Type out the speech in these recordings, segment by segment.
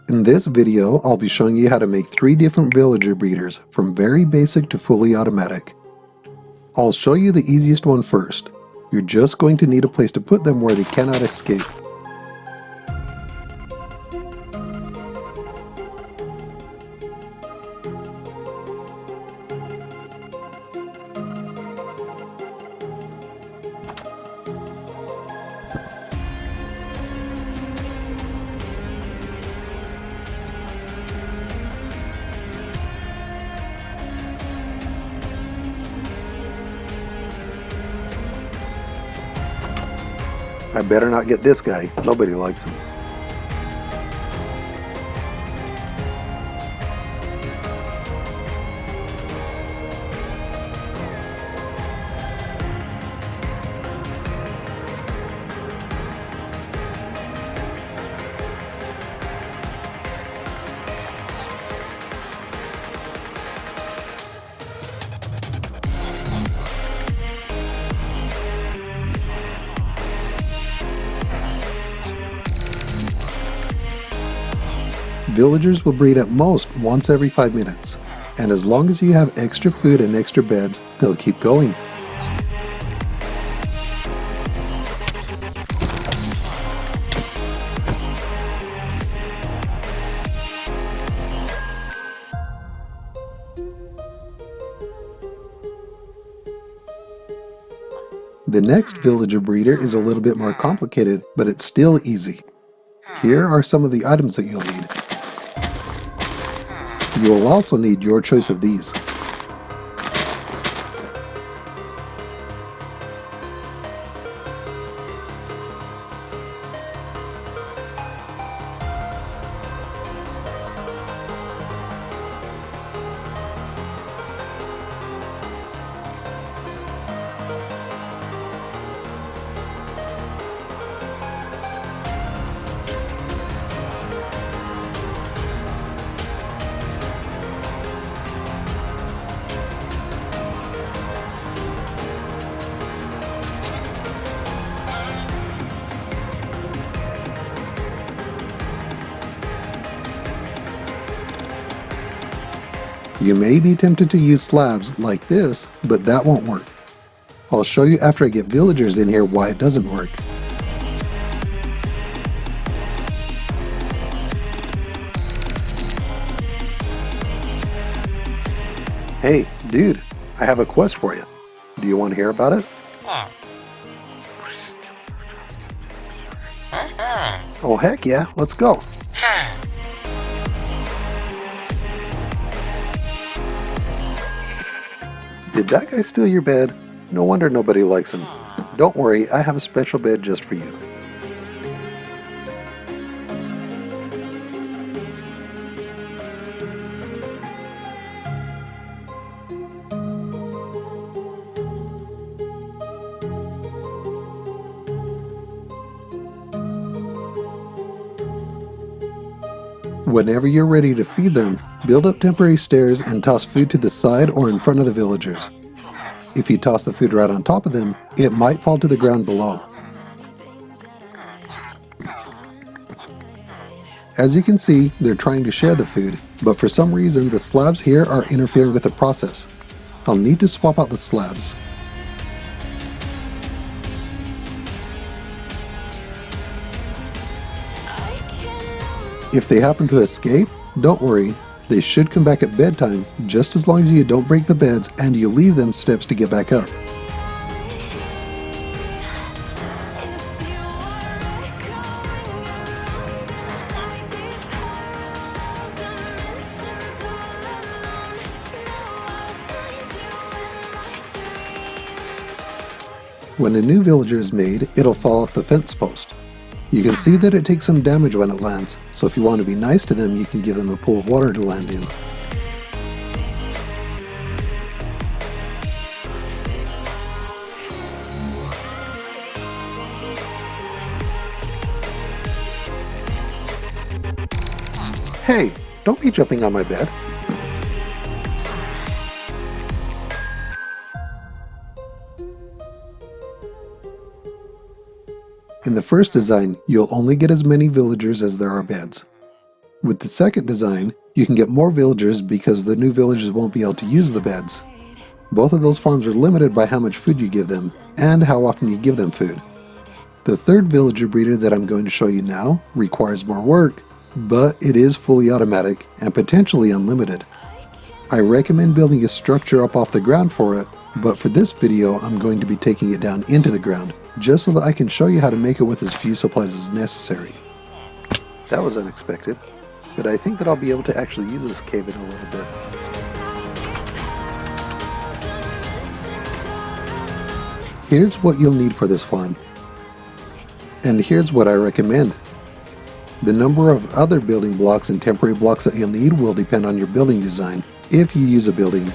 In this video, I'll be showing you how to make 3 different villager breeders from very basic to fully automatic. I'll show you the easiest one first. You're just going to need a place to put them where they cannot escape. I better not get this guy. Nobody likes him. Villagers will breed at most once every 5 minutes, and as long as you have extra food and extra beds, they'll keep going. The next villager breeder is a little bit more complicated, but it's still easy. Here are some of the items that you'll need. You will also need your choice of these. You may be tempted to use slabs like this, but that won't work. I'll show you after I get villagers in here why it doesn't work. Hey, dude, I have a quest for you. Do you want to hear about it? Oh heck yeah, let's go. Did that guy steal your bed? No wonder nobody likes him. Don't worry, I have a special bed just for you. Whenever you're ready to feed them, build up temporary stairs and toss food to the side or in front of the villagers. If you toss the food right on top of them, it might fall to the ground below. As you can see, they're trying to share the food, but for some reason the slabs here are interfering with the process. I'll need to swap out the slabs. If they happen to escape, don't worry, they should come back at bedtime just as long as you don't break the beds and you leave them steps to get back up. When a new villager is made, it'll fall off the fence post. You can see that it takes some damage when it lands, so if you want to be nice to them, you can give them a pool of water to land in. Hey, don't be jumping on my bed. In the first design, you'll only get as many villagers as there are beds. With the second design, you can get more villagers because the new villagers won't be able to use the beds. Both of those farms are limited by how much food you give them, and how often you give them food. The third villager breeder that I'm going to show you now requires more work, but it is fully automatic and potentially unlimited. I recommend building a structure up off the ground for it, but for this video I'm going to be taking it down into the ground, just so that I can show you how to make it with as few supplies as necessary. That was unexpected, but I think that I'll be able to actually use this cave in a little bit. Here's what you'll need for this farm. And here's what I recommend. The number of other building blocks and temporary blocks that you'll need will depend on your building design, if you use a building.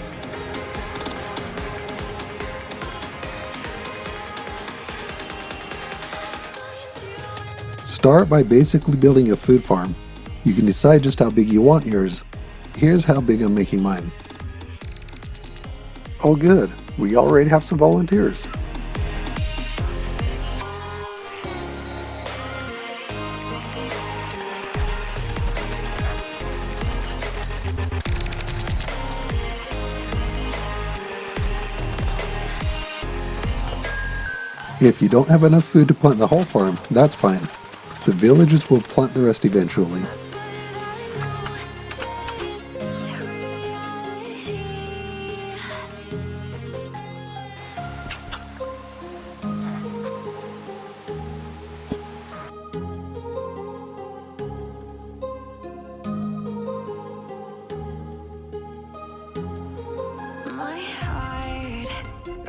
Start by basically building a food farm. You can decide just how big you want yours. Here's how big I'm making mine. Oh good, we already have some volunteers. If you don't have enough food to plant the whole farm, that's fine. The villagers will plant the rest eventually.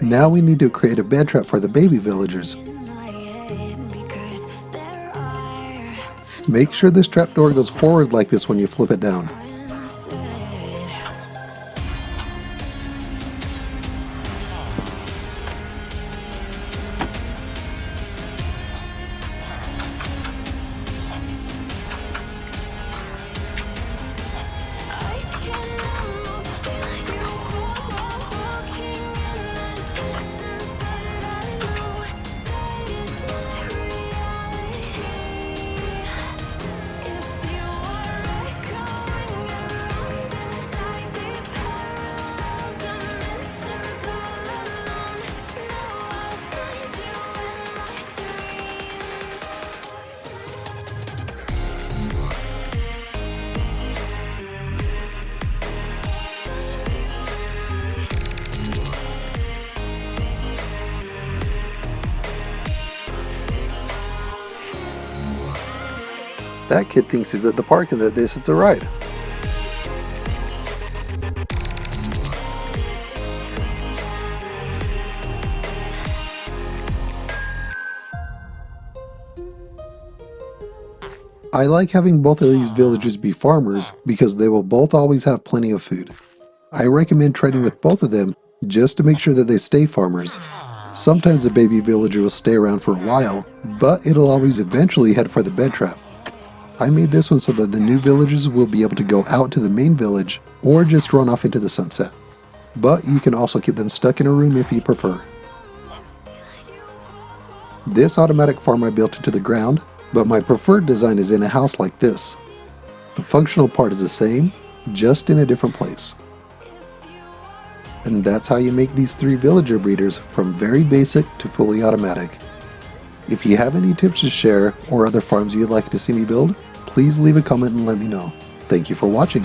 Now we need to create a bed trap for the baby villagers. Make sure this trapdoor goes forward like this when you flip it down. That kid thinks he's at the park and that this is a ride. I like having both of these villagers be farmers because they will both always have plenty of food. I recommend trading with both of them just to make sure that they stay farmers. Sometimes the baby villager will stay around for a while, but it'll always eventually head for the bed trap. I made this one so that the new villagers will be able to go out to the main village or just run off into the sunset. But you can also keep them stuck in a room if you prefer. This automatic farm I built into the ground, but my preferred design is in a house like this. The functional part is the same, just in a different place. And that's how you make these 3 villager breeders from very basic to fully automatic. If you have any tips to share or other farms you'd like to see me build, please leave a comment and let me know. Thank you for watching.